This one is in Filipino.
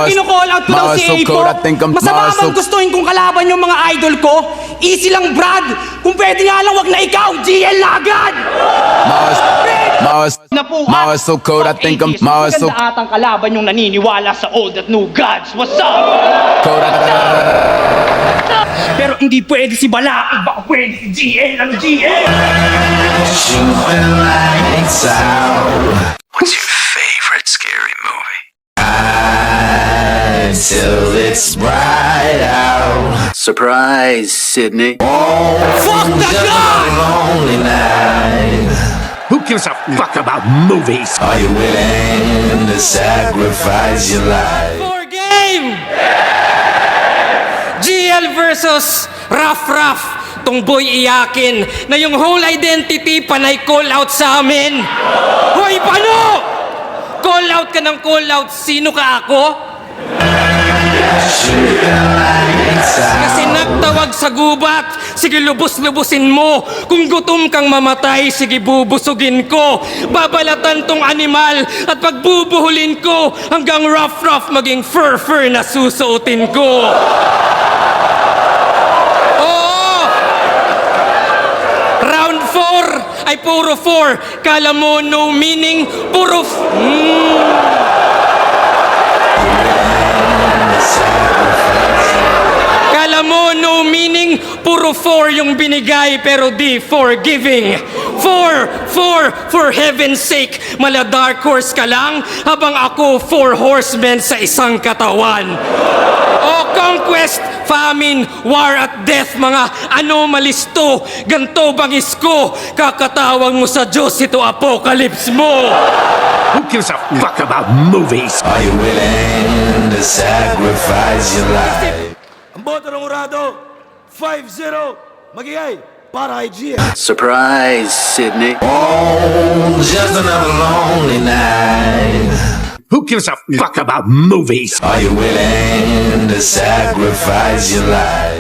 kino-call out ko daw si A4. Masama bang gustuhin kong kalaban yung mga idol ko? Easy lang, Brad. Kung pwede nga lang, wag na ikaw. GL na agad! Mars so cold, I think I'm Mars so Maganda atang kalaban yung naniniwala sa old at new gods. What's up? cold. Pero hindi pwede si Balakid. Baka pwede si GL ang GL. Shooting lights out. What's your favorite scary movie? Till it's bright out. Surprise, Sydney. Fuck the god! Lonely night. Who gives a fuck about movies? Are you willing to sacrifice your life? For game! GL versus Raf. Tong boy iyakin na yung whole identity panay call out sa amin. Hoy, paano? Call out ka ng call out. Sino ka ako? Kasi nagtawag sa gubat. Sige, lubos-lubusin mo. Kung gutom kang mamatay, sige, bubusugin ko. Babalatan tong animal at pagbubuhulin ko hanggang rough maging fur na susuotin ko. Oo! Round 4 ay puro 4. Kala mo no meaning, puro Kala mo no meaning, puro 4 yung binigay pero di forgiving. 4 for heaven's sake. Mala dark horse ka lang habang ako 4 horsemen sa isang katawan. O conquest, famine, war at death, mga anomalies to. Ganto bangis ko, kakatawag mo sa Diyos ito apocalypse mo. Who gives a fuck about movies? Are you willing to sacrifice your life? Ang boto ng Urado, 5-0, magigay para kay GL. Surprise, Sydney. Oh, just another lonely night. Who gives a fuck about movies? Are you willing to sacrifice your life?